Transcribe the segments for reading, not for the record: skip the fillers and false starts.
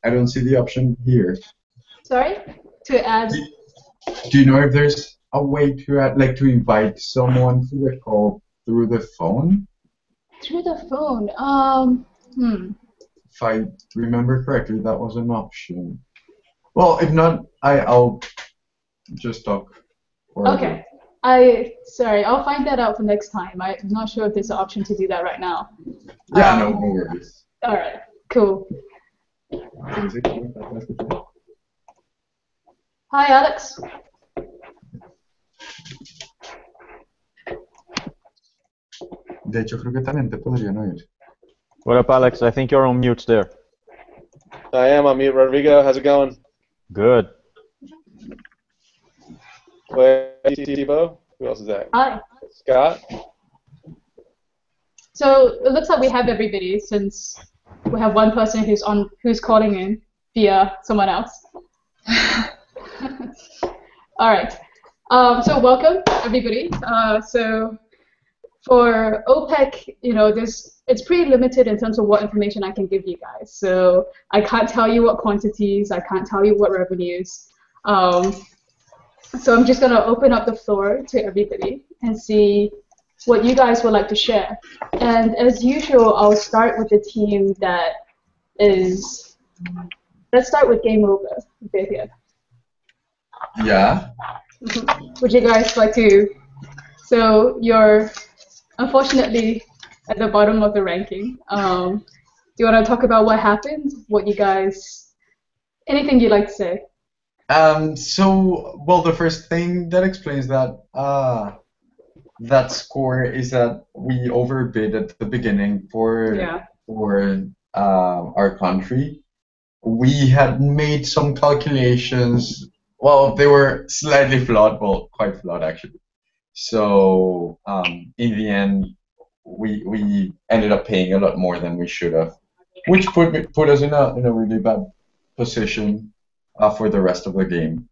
I don't see the option here. Sorry? To add? Do you know if there's a way to add, like, to invite someone to the call through the phone? Through the phone? If I remember correctly, that was an option. Well, if not, I'll just talk. Okay. Sorry, I'll find that out for next time. I'm not sure if there's an option to do that right now. Yeah, no worries. All right, cool. Hi, Alex. De hecho, creo que también te podrían oír. What up, Alex? I think you're on mute there. I am on mute. Rodrigo, how's it going? Good. Tebow? Who else is that? Hi. Scott? So it looks like we have everybody since we have one person who's calling in via someone else. All right. So welcome everybody. So for OPEC, it's pretty limited in terms of what information I can give you guys. So I can't tell you what quantities. I can't tell you what revenues. So I'm just going to open up the floor to everybody and see what you guys would like to share. And as usual, I'll start with the team that is. Let's start with Game Over. Here. Yeah. Would you guys like to? So you're unfortunately at the bottom of the ranking. Do you want to talk about what happened? What you guys? Anything you'd like to say? Well, the first thing that explains that that score is that we overbid at the beginning for our country. We had made some calculations. Well, they were slightly flawed, well, quite flawed actually. So in the end, we ended up paying a lot more than we should have, which put us in a really bad position for the rest of the game.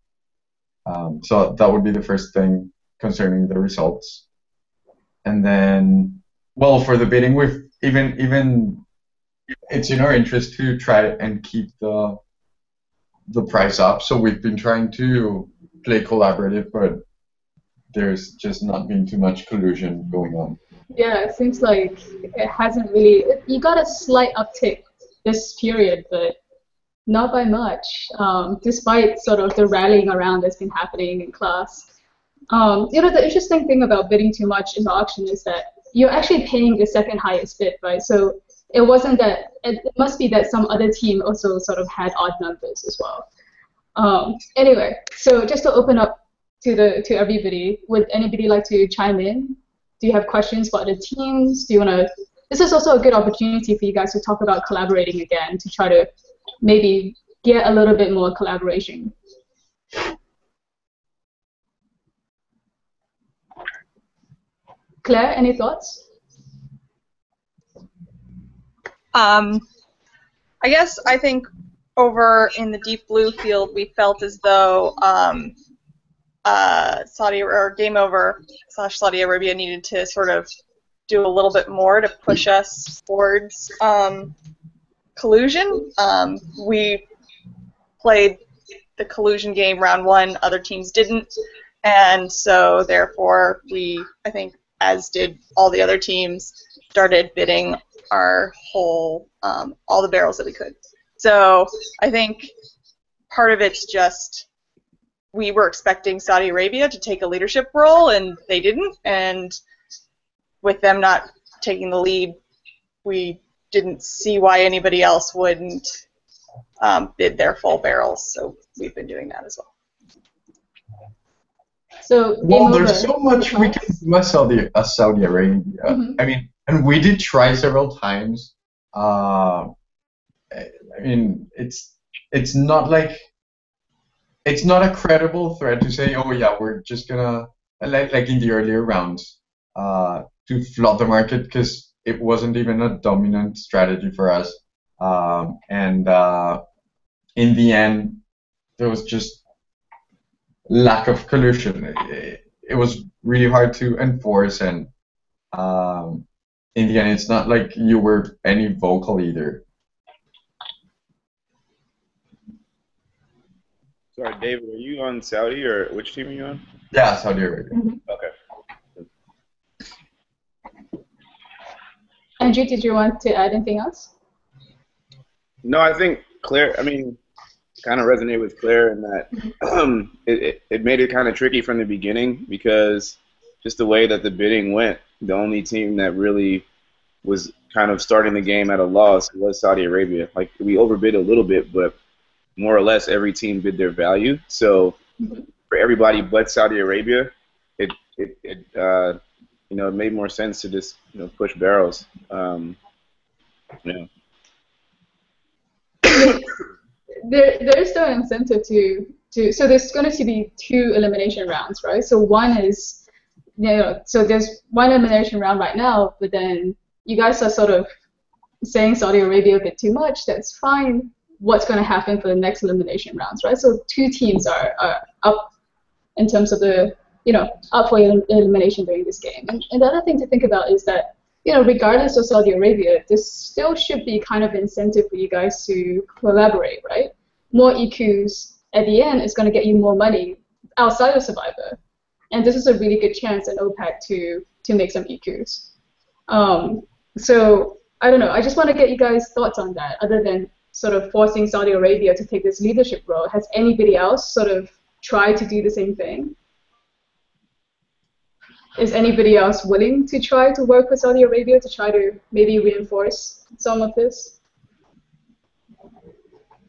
So that would be the first thing concerning the results. And then, well, for the bidding, we've even it's in our interest to try and keep the price up. So we've been trying to play collaborative, but there's just not been too much collusion going on. Yeah, it seems like it hasn't really. You got a slight uptick this period, but not by much, despite sort of the rallying around that's been happening in class. The interesting thing about bidding too much in the auction is that you're actually paying the second highest bid, right? So it wasn't that. It must be that some other team also sort of had odd numbers as well. Anyway, so just to open up to everybody, would anybody like to chime in? Do you have questions about the teams? Do you want to? This is also a good opportunity for you guys to talk about collaborating again, to try to maybe get a little bit more collaboration. Claire, any thoughts? I think over in the deep blue field, we felt as though Game Over / Saudi Arabia needed to sort of do a little bit more to push us towards collusion. We played the collusion game round one, other teams didn't, and so therefore we, I think, as did all the other teams, started bidding our whole, all the barrels that we could. So I think part of it's just we were expecting Saudi Arabia to take a leadership role, and they didn't, and with them not taking the lead, we didn't see why anybody else wouldn't bid their full barrels, so we've been doing that as well. So well, there's so much we can do as Saudi Arabia. Mm-hmm. I mean, and we did try several times. I mean, it's not like it's not a credible threat to say, oh yeah, we're just gonna like in the earlier rounds to flood the market, because it wasn't even a dominant strategy for us. And in the end, there was just lack of collusion. It was really hard to enforce, and in the end, it's not like you were any vocal either. Sorry, David, are you on Saudi or which team are you on? Yeah, Saudi Arabia. Okay. Andrew, did you want to add anything else? No, I think Claire, I mean, kind of resonate with Claire in that it made it kind of tricky from the beginning because just the way that the bidding went, the only team that really was kind of starting the game at a loss was Saudi Arabia. Like, we overbid a little bit, but more or less every team bid their value. So for everybody but Saudi Arabia, it made more sense to just push barrels. There is no incentive to so there's going to be 2 elimination rounds, right? So one is, so there's one elimination round right now, but then you guys are sort of saying Saudi Arabia a bit too much. That's fine. What's going to happen for the next elimination rounds, right? So 2 teams are up in terms of the, up for elimination during this game. And the other thing to think about is that, regardless of Saudi Arabia, there still should be kind of incentive for you guys to collaborate, right? More EQs at the end is going to get you more money outside of Survivor. And this is a really good chance in OPEC to make some EQs. So, I don't know. I just want to get you guys' thoughts on that, other than sort of forcing Saudi Arabia to take this leadership role. Has anybody else sort of tried to do the same thing? Is anybody else willing to try to work with Saudi Arabia to try to maybe reinforce some of this?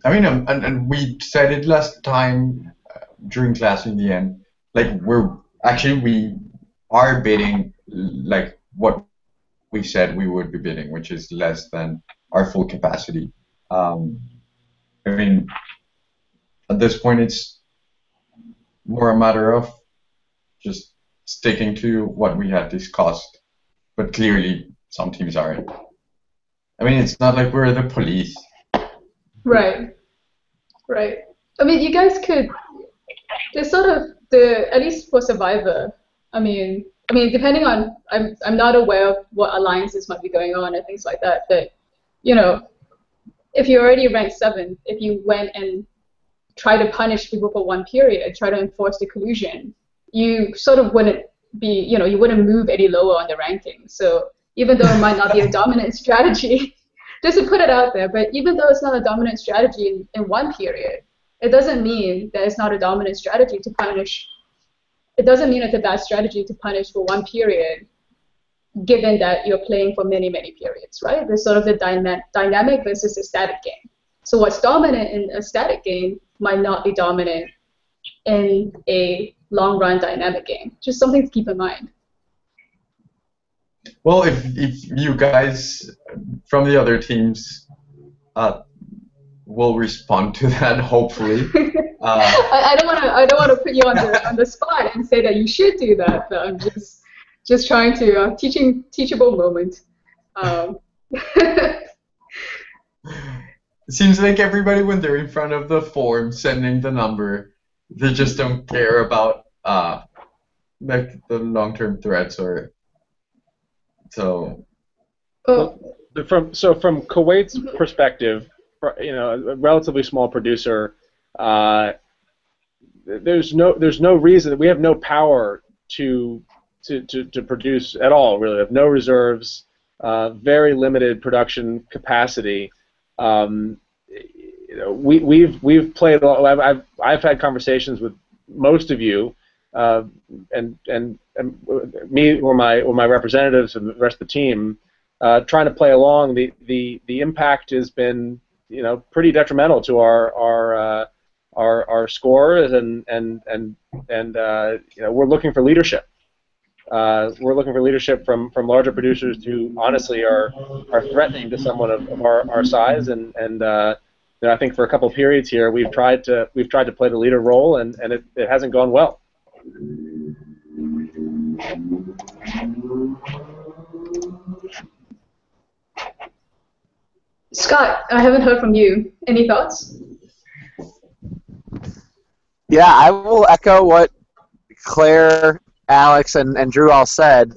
I mean, and we said it last time during class in the end. Like, we are bidding like what we said we would be bidding, which is less than our full capacity. I mean, at this point, it's more a matter of just sticking to what we had discussed, but clearly some teams aren't. I mean, it's not like we're the police. Right. I mean, you guys could. There's sort of at least for Survivor. I mean, depending on, I'm not aware of what alliances might be going on and things like that. But if you're already ranked 7th, if you went and try to punish people for 1 period, try to enforce the collusion, you sort of wouldn't be, you wouldn't move any lower on the ranking. So even though it might not be a dominant strategy, just to put it out there, but even though it's not a dominant strategy in 1 period, it doesn't mean that it's not a dominant strategy to punish. It doesn't mean it's a bad strategy to punish for 1 period, given that you're playing for many, many periods, right? There's sort of the dynamic versus a static game. So what's dominant in a static game might not be dominant in a long-run dynamic game. Just something to keep in mind. Well, if you guys from the other teams will respond to that, hopefully. I don't want to put you on the spot and say that you should do that. But I'm just trying to teachable moment. It seems like everybody, when they're in front of the form sending the number, they just don't care about like the long-term threats or so. From Kuwait's perspective, a relatively small producer, there's no reason, we have no power to produce at all. Really, we have no reserves, very limited production capacity. We've played. I've had conversations with most of you, and me or my representatives and the rest of the team, trying to play along. The impact has been pretty detrimental to our scores, and we're looking for leadership. We're looking for leadership from larger producers who honestly are threatening to someone of our size, and I think for a couple of periods here we've tried to play the leader role, and it hasn't gone well. Scott, I haven't heard from you. Any thoughts? Yeah, I will echo what Claire, Alex, and Drew all said.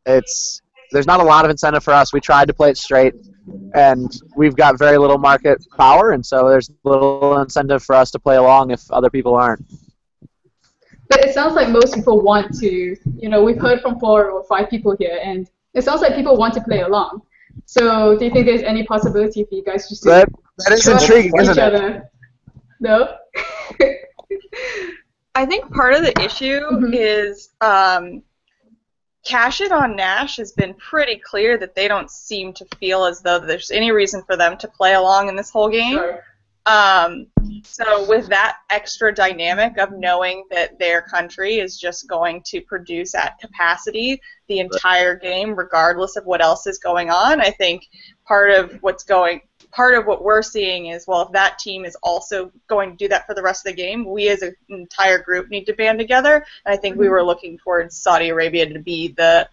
There's not a lot of incentive for us. We tried to play it straight. and we've got very little market power, and so there's little incentive for us to play along if other people aren't. But it sounds like most people want to, we've heard from 4 or 5 people here, and it sounds like people want to play along. So do you think there's any possibility for you guys just to That is trust intriguing, each isn't it? other? No? I think part of the issue is Cash It on Nash has been pretty clear that they don't seem to feel as though there's any reason for them to play along in this whole game. Sure. So with that extra dynamic of knowing that their country is just going to produce at capacity the entire game, regardless of what else is going on, I think part of what we're seeing is, well, if that team is also going to do that for the rest of the game, we as an entire group need to band together. And I think we were looking towards Saudi Arabia to be the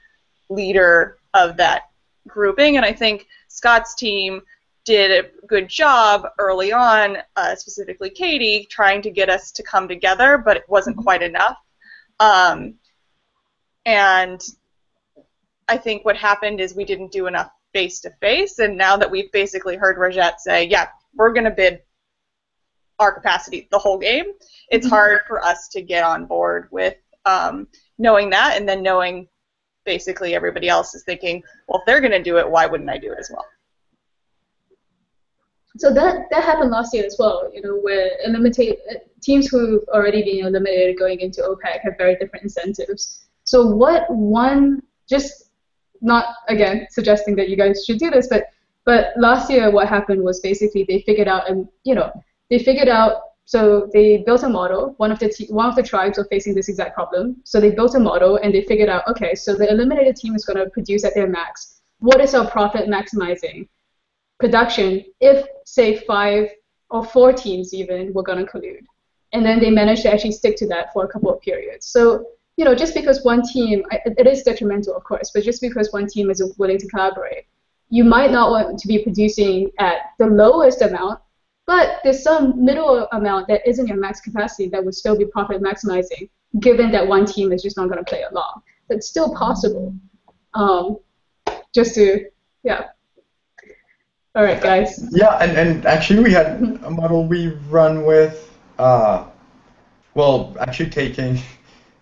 leader of that grouping. And I think Scott's team did a good job early on, specifically Katie, trying to get us to come together, but it wasn't quite enough. And I think what happened is we didn't do enough face-to-face, and now that we've basically heard Rajat say, yeah, we're going to bid our capacity the whole game, it's hard for us to get on board with knowing that, and then knowing basically everybody else is thinking, well, if they're going to do it, why wouldn't I do it as well? So that happened last year as well, where teams who've already been eliminated going into OPEC have very different incentives. So just not, again, suggesting that you guys should do this, but last year what happened was basically they figured out, so they built a model. One of the tribes were facing this exact problem. So they built a model and they figured out, okay, so the eliminated team is going to produce at their max. What is our profit maximizing production if, say, 5 or 4 teams even were going to collude? And then they managed to actually stick to that for a couple of periods. So, just because one team, it is detrimental, of course, but just because one team isn't willing to collaborate, you might not want to be producing at the lowest amount, but there's some middle amount that isn't your max capacity that would still be profit maximizing, given that one team is just not going to play along. It's still possible. Yeah. All right, guys. Yeah, and actually we had a model we run with, actually taking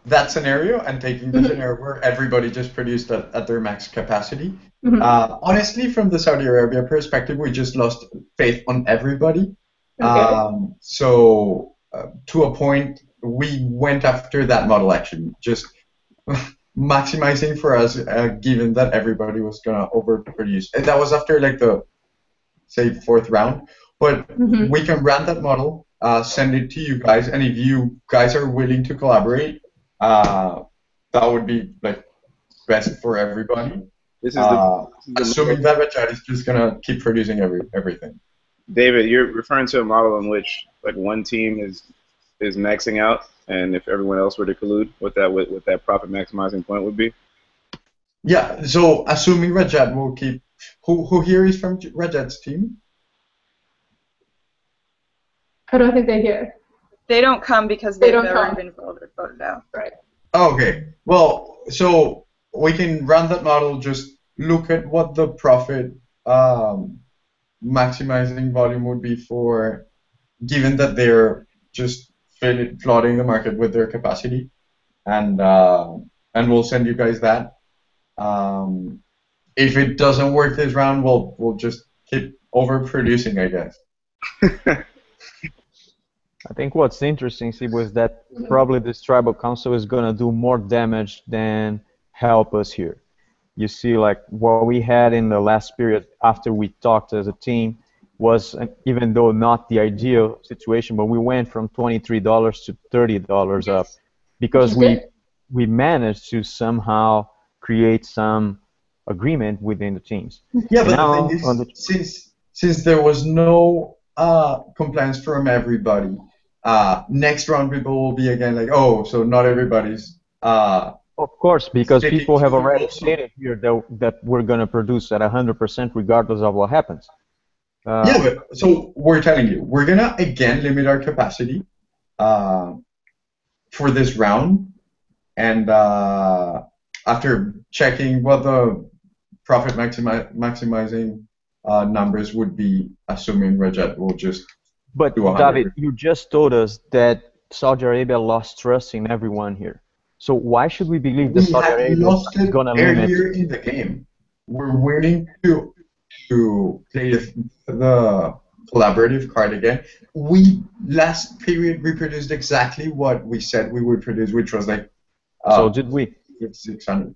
that scenario and taking the scenario where everybody just produced at their max capacity. Honestly, from the Saudi Arabia perspective, we just lost faith on everybody. Okay. So to a point, we went after that model actually, just maximizing for us, given that everybody was gonna overproduce. And that was after like the, say, 4th round. But we can run that model, send it to you guys, and if you guys are willing to collaborate, that would be like best for everybody. This is assuming that Rajat is just gonna keep producing everything. David, you're referring to a model in which like one team is maxing out, and if everyone else were to collude, what that profit maximizing point would be? Yeah. So assuming Rajat will keep. Who here is from Rajat's team? I don't think they're here. They don't come because they've never been voted out. Right. Okay. Well, so we can run that model, just look at what the profit maximizing volume would be for, given that they're just flooding the market with their capacity, and we'll send you guys that. If it doesn't work this round, we'll just keep overproducing, I guess. I think what's interesting, Sibu, is that probably this tribal council is going to do more damage than help us here. You see, like, what we had in the last period after we talked as a team was, even though not the ideal situation, but we went from $23 to $30 up because we managed to somehow create some agreement within the teams. Yeah, but now, the thing is, since there was no compliance from everybody, next round people will be again like, oh, so not everybody's. Of course, because people have already stated here that we're going to produce at 100% regardless of what happens. Yeah, but so we're telling you, we're going to again limit our capacity for this round, and after checking what the profit maximizing numbers would be assuming Rajat will just But do 100. David, you just told us that Saudi Arabia lost trust in everyone here. So why should we believe that We Saudi had Arabia lost is it going to limit? earlier in the game. We're willing to play the collaborative card again. We last period we produced exactly what we said we would produce, which was like So did we? 600.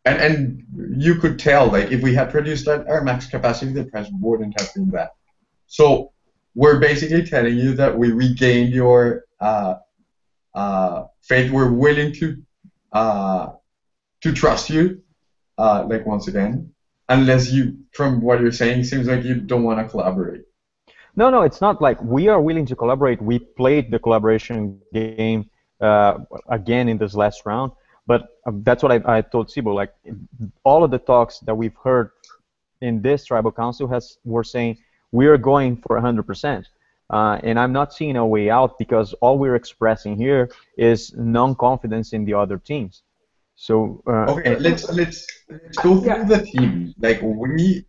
And you could tell, like, if we had produced at our max capacity, the price wouldn't have been that. So we're basically telling you that we regained your faith. We're willing to trust you, like once again, unless you, from what you're saying, seems like you don't want to collaborate. No, no, it's not like we are willing to collaborate. We played the collaboration game again in this last round, but that's what I told Sibo. Like all of the talks that we've heard in this tribal council were saying we are going for 100%, and I'm not seeing a way out because all we're expressing here is non-confidence in the other teams. So okay, let's go through the team. Like we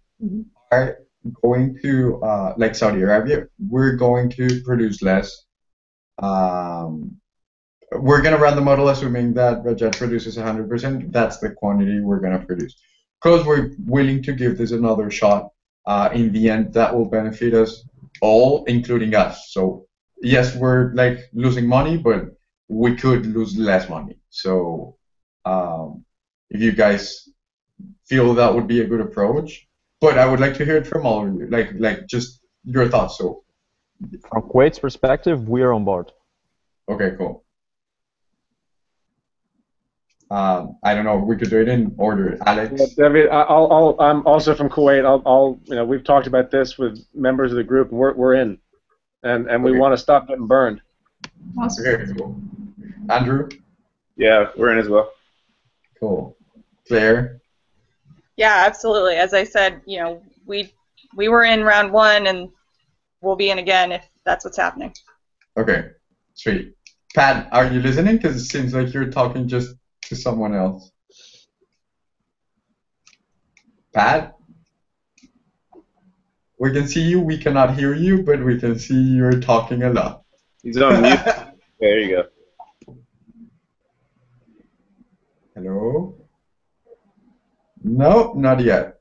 are going to like Saudi Arabia, we're going to produce less. We're gonna run the model assuming that Rajat produces 100%. That's the quantity we're gonna produce. Because we're willing to give this another shot. In the end, that will benefit us all, including us. So yes, we're like losing money, but we could lose less money. So if you guys feel that would be a good approach, but I would like to hear it from all of you, like just your thoughts. So from Kuwait's perspective, we are on board. Okay, cool. I don't know. We could do it in order. Alex. Yeah, David, I'm also from Kuwait. We've talked about this with members of the group, and we're in, and we want to stop getting burned. Awesome. Okay, cool. Andrew. Yeah, we're in as well. Cool. Claire. Yeah, absolutely. As I said, we were in round one, and we'll be in again if that's what's happening. Okay, sweet. Pat, are you listening? Because it seems like you're talking just to someone else. Pat? We can see you, we cannot hear you, but we can see you're talking a lot. He's on mute. There you go. Hello? No, not yet.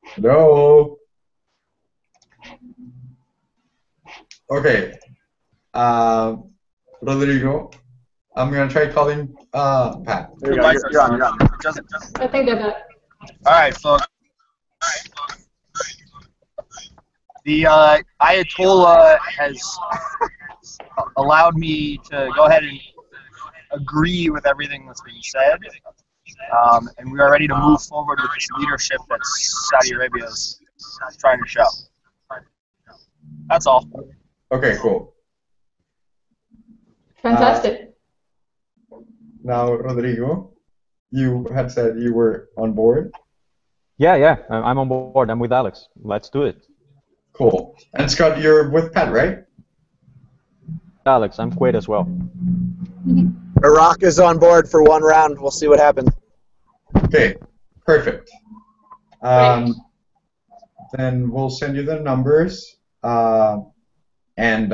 Hello? Okay. Rodrigo, I'm going to try calling Pat. You're on. I think that. All right, so the Ayatollah has allowed me to go ahead and agree with everything that's been said, and we are ready to move forward with this leadership that Saudi Arabia is trying to show. That's all. Okay, cool. Fantastic. Now, Rodrigo, you had said you were on board. Yeah, I'm on board. I'm with Alex. Let's do it. Cool. And Scott, you're with Pat, right? Alex, I'm Kuwait as well. Iraq is on board for one round. We'll see what happens. Okay, perfect. Then we'll send you the numbers, and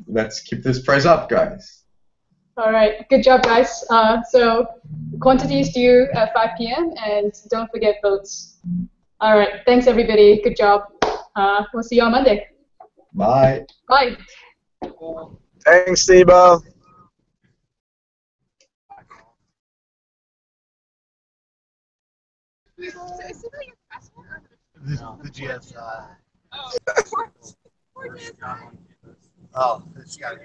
let's keep this price up, guys. All right, good job, guys. So quantity is due at 5 p.m. and don't forget votes. All right, thanks everybody. Good job. We'll see you on Monday. Bye. Bye. Thanks, Steve-O. The GS. Oh, she got it.